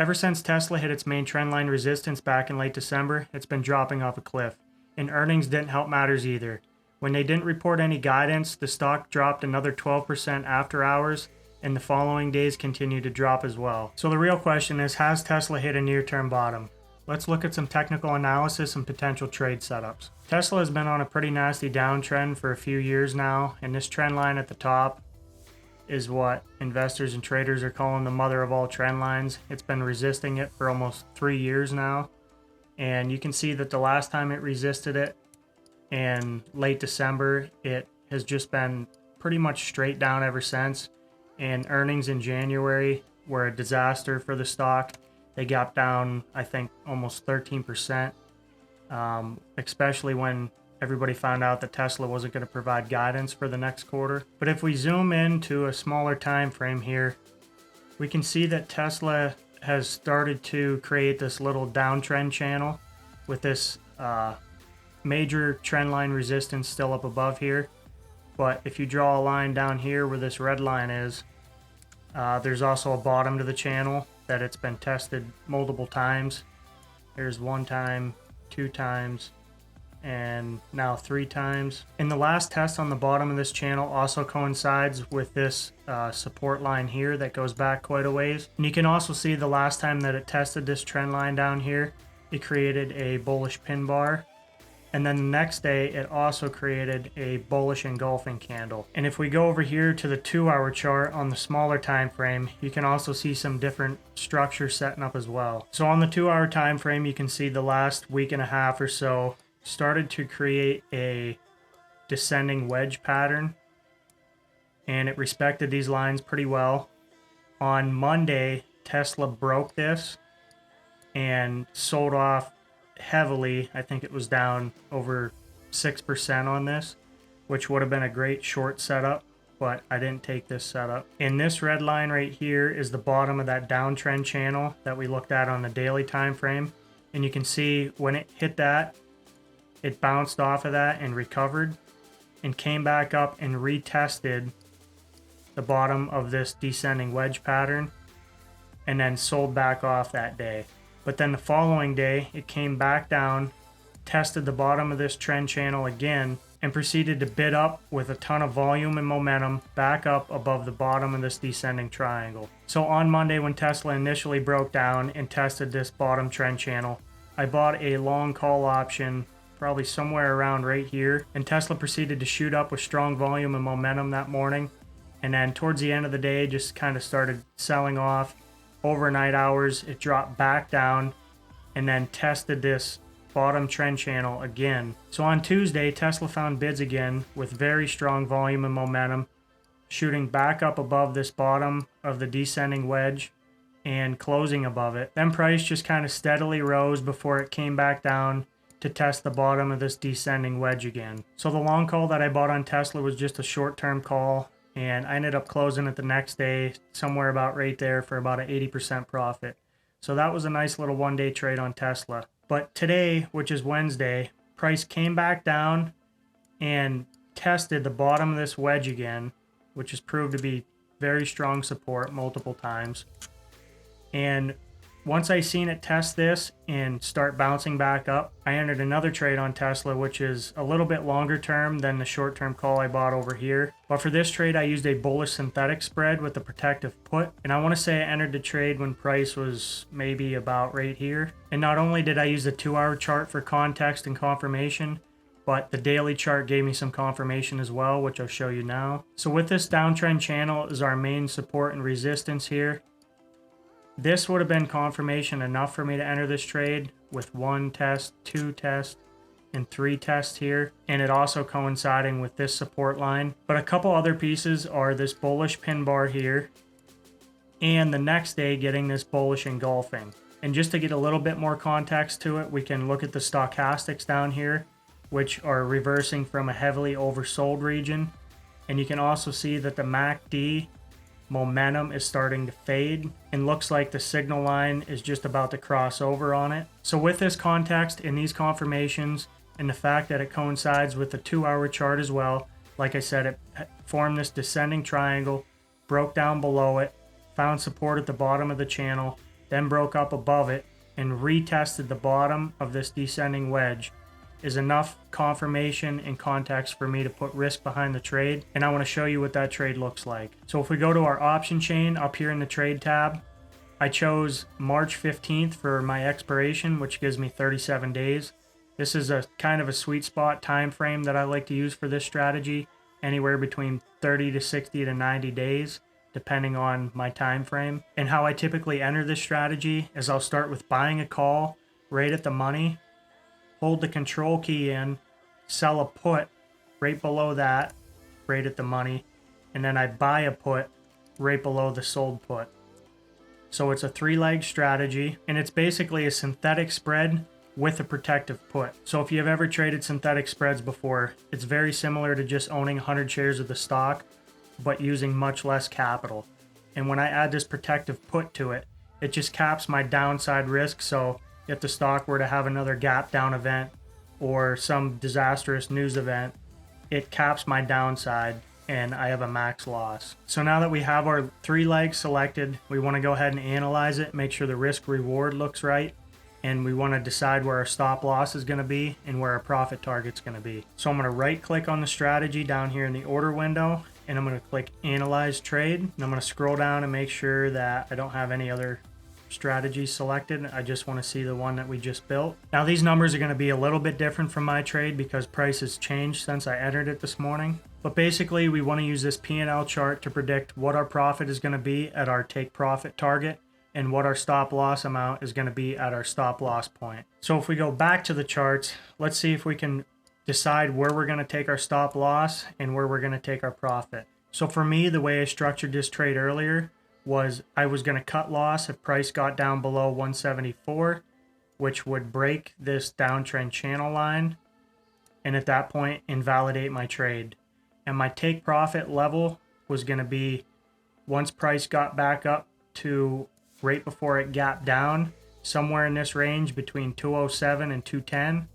Ever since Tesla hit its main trendline resistance back in late December, it's been dropping off a cliff. And earnings didn't help matters either. When they didn't report any guidance, the stock dropped another 12% after hours, and the following days continued to drop as well. So the real question is, has Tesla hit a near-term bottom? Let's look at some technical analysis and potential trade setups. Tesla has been on a pretty nasty downtrend for a few years now, and this trend line at the top is what investors and traders are calling the mother of all trend lines. It's been resisting it for almost 3 years now, and you can see that the last time it resisted it in late December, it has just been pretty much straight down ever since. And earnings in January were a disaster for the stock. They got down, I think, almost 13%, especially when everybody found out that Tesla wasn't going to provide guidance for the next quarter. But if we zoom into a smaller time frame here, we can see that Tesla has started to create this little downtrend channel with this major trend line resistance still up above here. But if you draw a line down here where this red line is, there's also a bottom to the channel that it's been tested multiple times. There's 1 time, 2 times, and now 3 times. And the last test on the bottom of this channel also coincides with this support line here that goes back quite a ways. And you can also see the last time that it tested this trend line down here, it created a bullish pin bar. And then the next day, it also created a bullish engulfing candle. And if we go over here to the 2-hour chart on the smaller time frame, you can also see some different structures setting up as well. So on the 2-hour time frame, you can see the last week and a half or so started to create a descending wedge pattern, and it respected these lines pretty well. On Monday, Tesla broke this and sold off heavily. I think it was down over 6% on this, which would have been a great short setup, but I didn't take this setup. And this red line right here is the bottom of that downtrend channel that we looked at on the daily time frame. And you can see when it hit that, it bounced off of that and recovered and came back up and retested the bottom of this descending wedge pattern and then sold back off that day. But then the following day, it came back down, tested the bottom of this trend channel again, and proceeded to bid up with a ton of volume and momentum back up above the bottom of this descending triangle. So on Monday, when Tesla initially broke down and tested this bottom trend channel, I bought a long call option, probably somewhere around right here, and Tesla proceeded to shoot up with strong volume and momentum that morning. And then towards the end of the day, just kind of started selling off. Overnight hours, it dropped back down and then tested this bottom trend channel again. So on Tuesday, Tesla found bids again with very strong volume and momentum, shooting back up above this bottom of the descending wedge and closing above it. Then price just kind of steadily rose before it came back down to test the bottom of this descending wedge again. So the long call that I bought on Tesla was just a short-term call, and I ended up closing it the next day somewhere about right there for about an 80% profit. So that was a nice little one-day trade on Tesla. But today, which is Wednesday, price came back down and tested the bottom of this wedge again, which has proved to be very strong support multiple times. And once I seen it test this and start bouncing back up, I entered another trade on Tesla, which is a little bit longer term than the short-term call I bought over here. But for this trade, I used a bullish synthetic spread with a protective put. And I want to say I entered the trade when price was maybe about right here. And not only did I use the 2-hour chart for context and confirmation, but the daily chart gave me some confirmation as well, which I'll show you now. So with this downtrend channel is our main support and resistance here. This would have been confirmation enough for me to enter this trade with 1 test, 2 tests, and 3 tests here, and it also coinciding with this support line. But a couple other pieces are this bullish pin bar here, and the next day getting this bullish engulfing. And just to get a little bit more context to it, we can look at the stochastics down here, which are reversing from a heavily oversold region. And you can also see that the MACD momentum is starting to fade and looks like the signal line is just about to cross over on it. So with this context and these confirmations and the fact that it coincides with the 2-hour chart as well, like I said, it formed this descending triangle, broke down below it, found support at the bottom of the channel, then broke up above it and retested the bottom of this descending wedge is enough confirmation and context for me to put risk behind the trade, and I want to show you what that trade looks like. So if we go to our option chain up here in the trade tab, I chose March 15th for my expiration, which gives me 37 days. This is a kind of a sweet spot time frame that I like to use for this strategy, anywhere between 30 to 60 to 90 days, depending on my time frame. And how I typically enter this strategy is I'll start with buying a call right at the money, hold the control key in, sell a put right below that, right at the money, and then I buy a put right below the sold put. So it's a 3-leg strategy, and it's basically a synthetic spread with a protective put. So if you've ever traded synthetic spreads before, it's very similar to just owning 100 shares of the stock, but using much less capital. And when I add this protective put to it, it just caps my downside risk. So if the stock were to have another gap down event or some disastrous news event, it caps my downside and I have a max loss. So now that we have our 3 legs selected, we want to go ahead and analyze it, make sure the risk reward looks right, and we want to decide where our stop loss is going to be and where our profit target's going to be. So I'm going to right click on the strategy down here in the order window, and I'm going to click analyze trade, and I'm going to scroll down and make sure that I don't have any other strategies selected. I just want to see the one that we just built. Now these numbers are going to be a little bit different from my trade because price has changed since I entered it this morning. But basically we want to use this P&L chart to predict what our profit is going to be at our take profit target and what our stop loss amount is going to be at our stop loss point. So if we go back to the charts, let's see if we can decide where we're going to take our stop loss and where we're going to take our profit. So for me, the way I structured this trade earlier was I was going to cut loss if price got down below 174, which would break this downtrend channel line, and at that point invalidate my trade. And my take profit level was going to be once price got back up to right before it gapped down, somewhere in this range between 207 and 210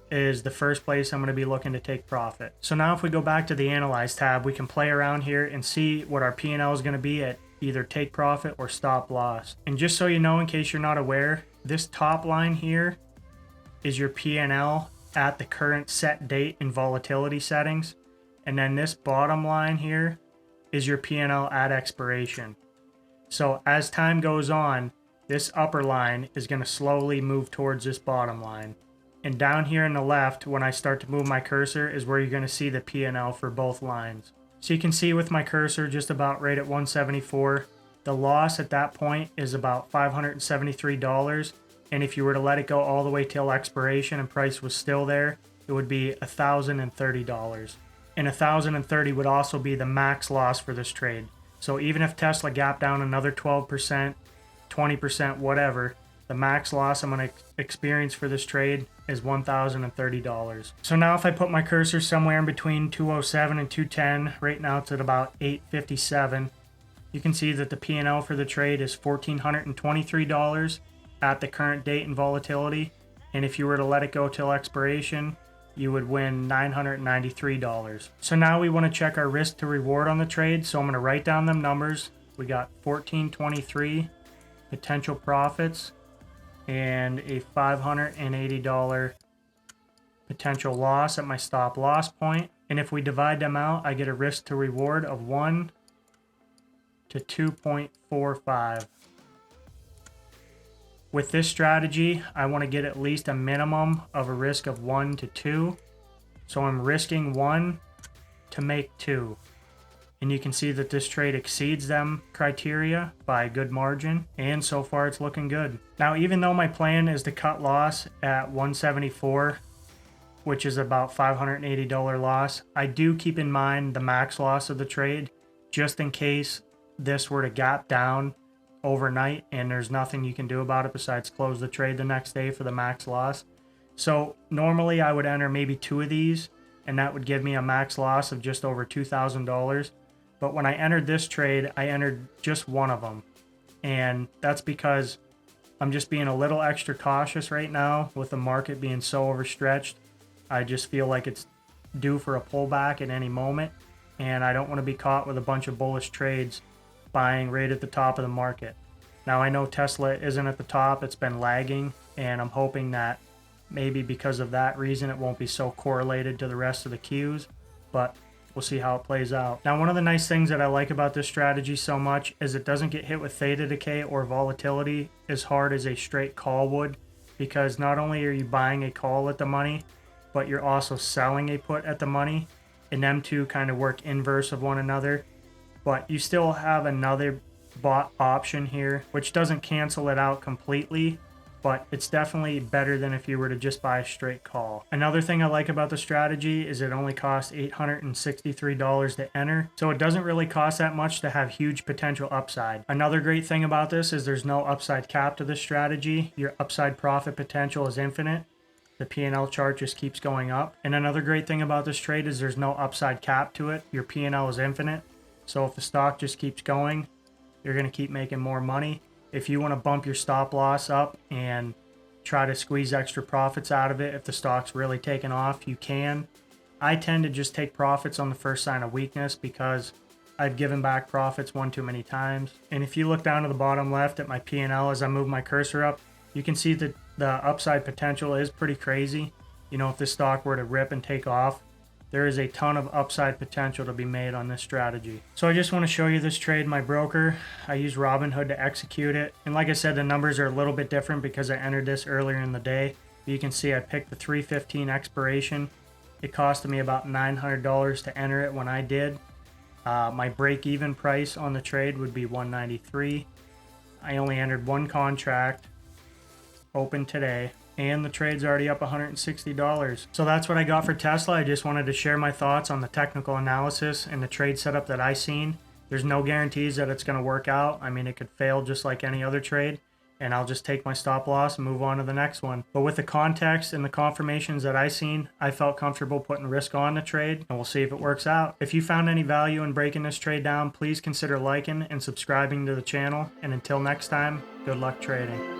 is the first place I'm going to be looking to take profit. So now if we go back to the Analyze tab, we can play around here and see what our P&L is going to be at either take profit or stop loss. And just so you know, in case you're not aware, this top line here is your P&L at the current set date and volatility settings. And then this bottom line here is your P&L at expiration. So as time goes on, this upper line is going to slowly move towards this bottom line. And down here on the left, when I start to move my cursor, is where you're going to see the P&L for both lines. So you can see with my cursor just about right at 174, the loss at that point is about $573. And if you were to let it go all the way till expiration and price was still there, it would be $1,030. And $1,030 would also be the max loss for this trade. So even if Tesla gapped down another 12%, 20%, whatever, the max loss I'm going to experience for this trade is $1,030. So now if I put my cursor somewhere in between 207 and 210, right now it's at about 857, you can see that the P&L for the trade is $1,423 at the current date and volatility. And if you were to let it go till expiration, you would win $993. So now we want to check our risk to reward on the trade. So I'm going to write down them numbers. We got $1,423 potential profits and a $580 potential loss at my stop loss point. And if we divide them out, I get a risk to reward of 1 to 2.45. With this strategy, I want to get at least a minimum of a risk of 1 to 2. So I'm risking 1 to make 2. And you can see that this trade exceeds them criteria by a good margin. And so far it's looking good. Now, even though my plan is to cut loss at 174, which is about $580 loss, I do keep in mind the max loss of the trade, just in case this were to gap down overnight and there's nothing you can do about it besides close the trade the next day for the max loss. So normally I would enter maybe 2 of these, and that would give me a max loss of just over $2,000. But when I entered this trade, I entered just 1 of them. And that's because I'm just being a little extra cautious right now with the market being so overstretched. I just feel like it's due for a pullback at any moment. And I don't want to be caught with a bunch of bullish trades buying right at the top of the market. Now I know Tesla isn't at the top, it's been lagging, and I'm hoping that maybe because of that reason it won't be so correlated to the rest of the Qs, but we'll see how it plays out. Now, one of the nice things that I like about this strategy so much is it doesn't get hit with theta decay or volatility as hard as a straight call would, because not only are you buying a call at the money, but you're also selling a put at the money, and them two kind of work inverse of one another. But you still have another bought option here, which doesn't cancel it out completely, but it's definitely better than if you were to just buy a straight call. Another thing I like about the strategy is it only costs $863 to enter, so it doesn't really cost that much to have huge potential upside. Another great thing about this is there's no upside cap to this strategy. Your upside profit potential is infinite. The P&L chart just keeps going up. And another great thing about this trade is there's no upside cap to it. Your P&L is infinite. So if the stock just keeps going, you're going to keep making more money. If you want to bump your stop loss up and try to squeeze extra profits out of it, if the stock's really taking off, you can. I tend to just take profits on the first sign of weakness because I've given back profits one too many times. And if you look down to the bottom left at my P&L as I move my cursor up, you can see that the upside potential is pretty crazy. You know, if this stock were to rip and take off, there is a ton of upside potential to be made on this strategy. So I just want to show you this trade, my broker. I use Robinhood to execute it. And like I said, the numbers are a little bit different because I entered this earlier in the day. But you can see I picked the 315 expiration. It costed me about $900 to enter it when I did. My break-even price on the trade would be $193. I only entered one contract, open today, and the trade's already up $160. So that's what I got for Tesla. I just wanted to share my thoughts on the technical analysis and the trade setup that I seen. There's no guarantees that it's going to work out. I mean, it could fail just like any other trade, and I'll just take my stop loss and move on to the next one. But with the context and the confirmations that I seen, I felt comfortable putting risk on the trade, and we'll see if it works out. If you found any value in breaking this trade down, please consider liking and subscribing to the channel. And until next time, good luck trading.